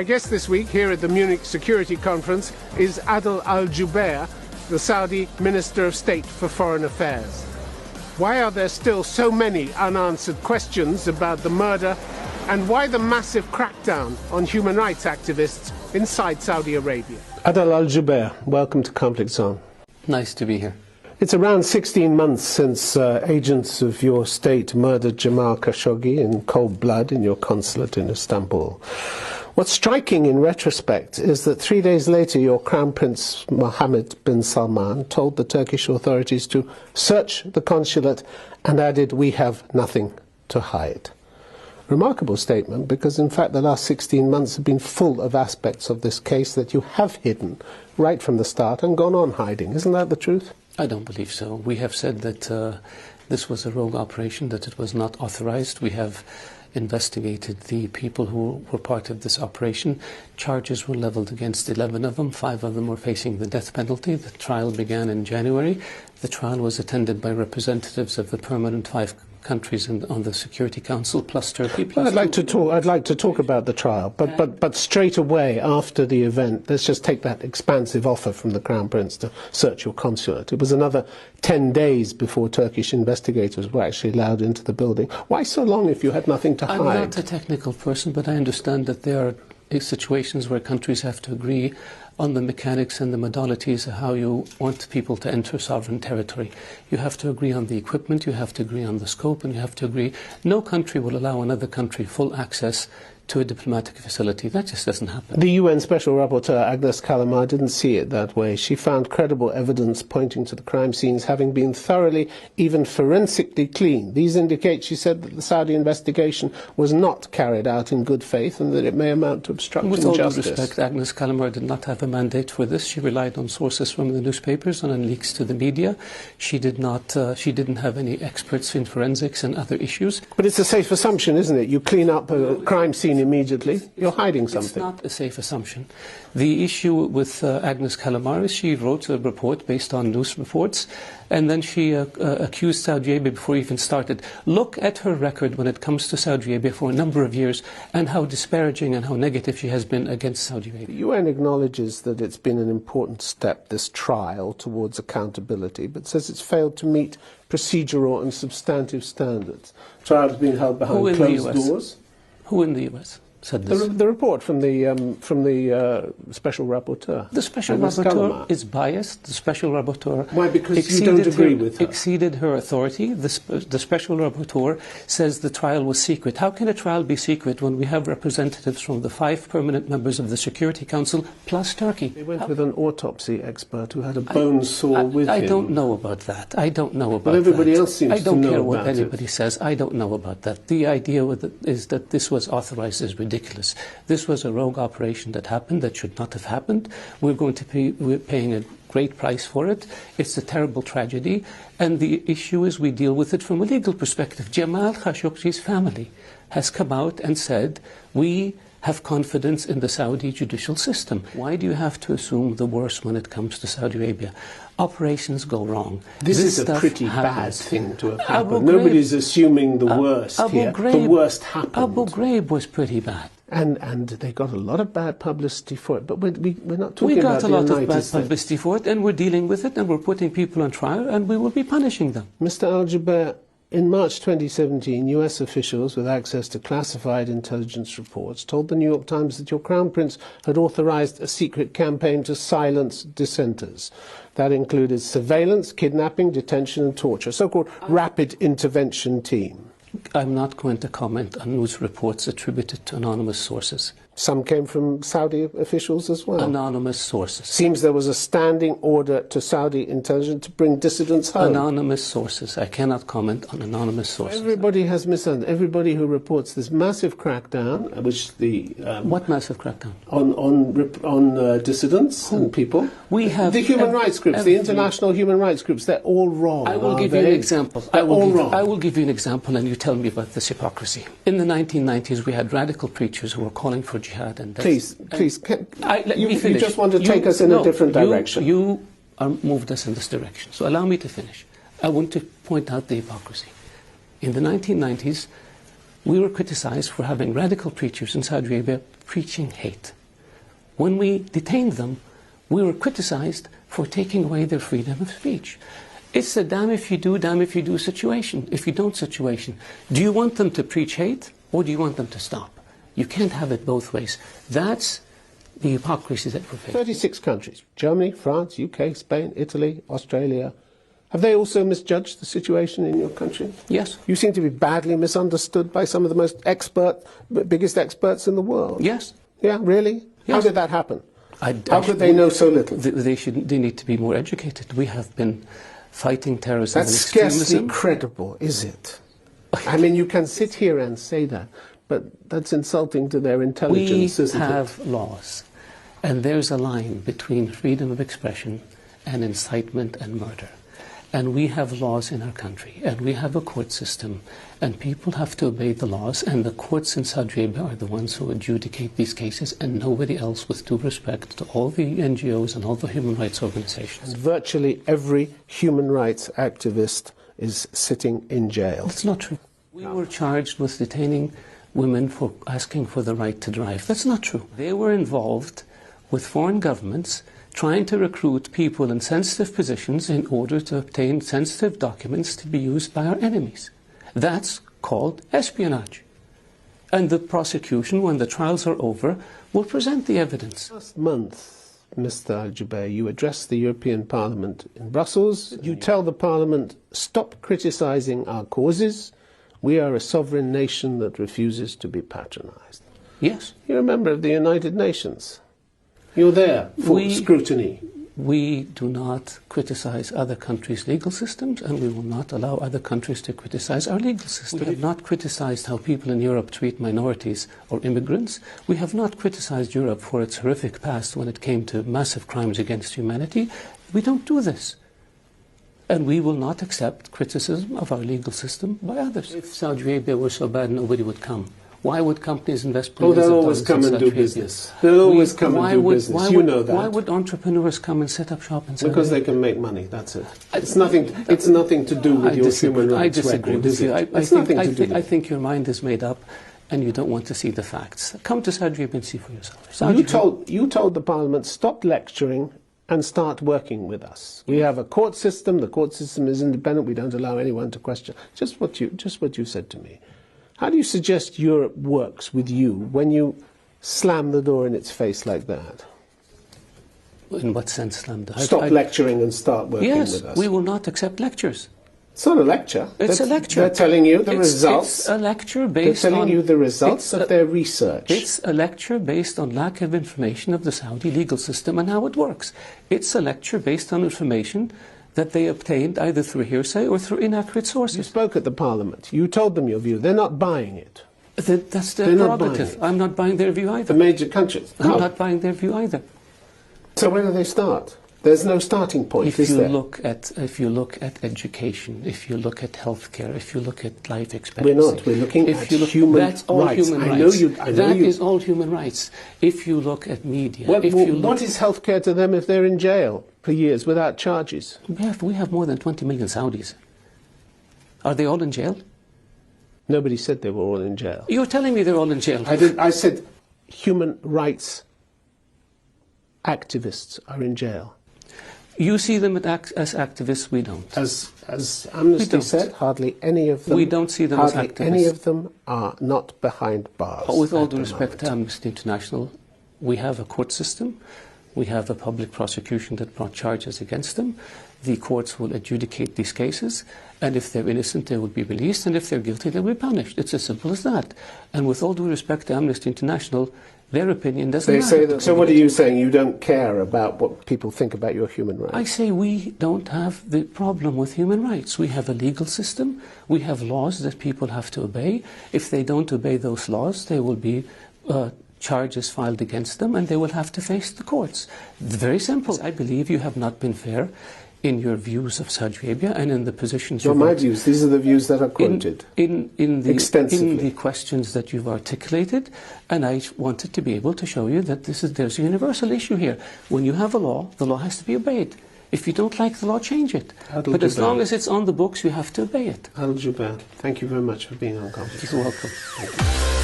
My guest this week here at the Munich Security Conference is Adel al-Jubeir, the Saudi Minister of State for Foreign Affairs. Why are there still so many unanswered questions about the murder, and why the massive crackdown on human rights activists inside Saudi Arabia? Adel al-Jubeir, welcome to Conflict Zone. Nice to be here. It's around 16 months since agents of your state murdered Jamal Khashoggi in cold blood in your consulate in Istanbul. What's striking in retrospect is that 3 days later your Crown Prince Mohammed bin Salman told the Turkish authorities to search the consulate and added, "We have nothing to hide." Remarkable statement, because in fact the last 16 months have been full of aspects of this case that you have hidden right from the start and gone on hiding. Isn't that the truth? I don't believe so. We have said that this was a rogue operation, that it was not authorized. We have investigated the people who were part of this operation. Charges were leveled against 11 of them. 5 of them were facing the death penalty. The trial began in January. The trial was attended by representatives of the permanent 5 countries on the Security Council, plus Turkey. Plus I'd like to talk about the trial, but straight away after the event, let's just take that expansive offer from the Crown Prince to search your consulate. It was another 10 days before Turkish investigators were actually allowed into the building. Why so long if you had nothing to hide? I'm not a technical person, but I understand that there are situations where countries have to agree on the mechanics and the modalities of how you want people to enter sovereign territory. You have to agree on the equipment, you have to agree on the scope, and you have to agree. No country will allow another country full access to a diplomatic facility. That just doesn't happen. The UN Special Rapporteur, Agnes Kalamar, didn't see it that way. She found credible evidence pointing to the crime scenes having been thoroughly, even forensically cleaned. These indicate, she said, that the Saudi investigation was not carried out in good faith and that it may amount to obstruction of justice. With all due respect, Agnes Kalamar did not have a mandate for this. She relied on sources from the newspapers and on leaks to the media. She didn't have any experts in forensics and other issues. But it's a safe assumption, isn't it? You clean up a crime scene immediately, you're hiding something. It's not a safe assumption. The issue with Agnes Kalamar is she wrote a report based on news reports, and then she accused Saudi Arabia before it even started. Look at her record when it comes to Saudi Arabia for a number of years and how disparaging and how negative she has been against Saudi Arabia. The UN acknowledges that it's been an important step, this trial, towards accountability, but says it's failed to meet procedural and substantive standards. Trials being held behind closed doors. Who in the US said this? The report from the Special Rapporteur. The Special Rapporteur is biased. The Special Rapporteur... Why? Because you don't agree with her? Exceeded her authority. The Special Rapporteur says the trial was secret. How can a trial be secret when we have representatives from the 5 permanent members of the Security Council plus Turkey? They went with an autopsy expert who had a bone saw with him. I don't know about that. I don't know about that. But everybody else seems to know about it. I don't care what anybody says. I don't know about that. The idea is that this was authorized is ridiculous. This was a rogue operation that happened, that should not have happened. We're paying a great price for it. It's a terrible tragedy. And the issue is we deal with it from a legal perspective. Jamal Khashoggi's family has come out and said, we have confidence in the Saudi judicial system. Why do you have to assume the worst when it comes to Saudi Arabia? Operations go wrong. This is a pretty bad thing to have happened. Nobody's assuming the worst here. The worst happened. Abu Ghraib was pretty bad. And they got a lot of bad publicity for it. But we're not talking We got about a lot of bad publicity for it, and we're dealing with it, and we're putting people on trial, and we will be punishing them. Mr. al-Jubeir, in March 2017, US officials with access to classified intelligence reports told the New York Times that your Crown Prince had authorized a secret campaign to silence dissenters. That included surveillance, kidnapping, detention and torture, so-called rapid intervention team. I'm not going to comment on news reports attributed to anonymous sources. Some came from Saudi officials as well. Anonymous sources. Seems there was a standing order to Saudi intelligence to bring dissidents home. Anonymous sources. I cannot comment on anonymous sources. Everybody has misunderstood. Everybody who reports this massive crackdown, which the... what massive crackdown? On dissidents and people. We have... The human rights groups, the international human rights groups, they're all wrong. I will give you an example. They're all wrong. I will give you an example and you tell me about this hypocrisy. In the 1990s, we had radical preachers who were calling for jihad and death. Please, let me finish. You just want to take us in a different direction. You moved us in this direction. So allow me to finish. I want to point out the hypocrisy. In the 1990s, we were criticized for having radical preachers in Saudi Arabia preaching hate. When we detained them, we were criticized for taking away their freedom of speech. It's a damn if you do situation, if you don't situation. Do you want them to preach hate, or do you want them to stop? You can't have it both ways. That's the hypocrisy that we're facing. 36 countries, Germany, France, UK, Spain, Italy, Australia. Have they also misjudged the situation in your country? Yes. You seem to be badly misunderstood by some of the biggest experts in the world. Yes. Yeah, really? Yes. How did that happen? How could they know so little? They need to be more educated. We have been fighting terrorism and That's extremism. scarcely credible, is it? I mean, you can sit here and say that, but that's insulting to their intelligence, isn't it? We have laws, and there's a line between freedom of expression and incitement and murder. And we have laws in our country, and we have a court system, and people have to obey the laws, and the courts in Saudi Arabia are the ones who adjudicate these cases, and nobody else, with due respect to all the NGOs and all the human rights organizations. Virtually every human rights activist is sitting in jail. That's not true. We were charged with detaining women for asking for the right to drive. That's not true. They were involved with foreign governments trying to recruit people in sensitive positions in order to obtain sensitive documents to be used by our enemies. That's called espionage. And the prosecution, when the trials are over, will present the evidence. Last month, Mr. Al-Jubir, you addressed the European Parliament in Brussels. You tell the Parliament, stop criticising our causes. We are a sovereign nation that refuses to be patronised. Yes. You're a member of the United Nations. You're there for scrutiny. We do not criticize other countries' legal systems, and we will not allow other countries to criticize our legal system. We have not criticized how people in Europe treat minorities or immigrants. We have not criticized Europe for its horrific past when it came to massive crimes against humanity. We don't do this. And we will not accept criticism of our legal system by others. If Saudi Arabia were so bad, nobody would come. Why would companies invest billions of dollars? They'll always come and do business. They'll always come and do business. You know that. Why would entrepreneurs come and set up shop and say? Because they can make money. That's it. It's nothing to do with your human rights. I disagree with you. I think your mind is made up, and you don't want to see the facts. Come to Saudi Arabia and see for yourself. You told the Parliament, stop lecturing and start working with us. We have a court system. The court system is independent. We don't allow anyone to question. Just what you said to me. How do you suggest Europe works with you when you slam the door in its face like that? In what sense slam the door? Stop lecturing and start working with us. Yes, we will not accept lectures. It's not a lecture. It's a lecture. They're telling you the results. It's a lecture based on... They're telling you the results of their research. It's a lecture based on lack of information of the Saudi legal system and how it works. It's a lecture based on information that they obtained either through hearsay or through inaccurate sources. You spoke at the Parliament. You told them your view. They're not buying it. That's their prerogative. I'm not buying their view either. The major countries. I'm not buying their view either. So where do they start? There's no starting point, is there? If you look at education, if you look at healthcare, if you look at life expectancy... We're not. We're looking at human rights. That's all human rights. That is all human rights. If you look at media... What is healthcare to them if they're in jail for years without charges? We have more than 20 million Saudis. Are they all in jail? Nobody said they were all in jail. You're telling me they're all in jail. I said human rights activists are in jail. You see them as activists, we don't. As Amnesty said, hardly any of them... We don't see them as activists. Any of them are not behind bars. But with all due respect to Amnesty International, we have a court system, we have a public prosecution that brought charges against them, the courts will adjudicate these cases, and if they're innocent, they will be released, and if they're guilty, they'll be punished. It's as simple as that. And with all due respect to Amnesty International, their opinion doesn't matter. Say that, so what are you saying? You don't care about what people think about your human rights? I say we don't have the problem with human rights. We have a legal system. We have laws that people have to obey. If they don't obey those laws, there will be charges filed against them, and they will have to face the courts. Very simple. I believe you have not been fair in your views of Saudi Arabia and in the positions you've... my views. These are the views that are quoted extensively. In the questions that you've articulated, and I wanted to be able to show you that there's a universal issue here. When you have a law, the law has to be obeyed. If you don't like the law, change it. But as long as it's on the books, you have to obey it. Al-Jubir, thank you very much for being on conference. You're welcome. Thank you.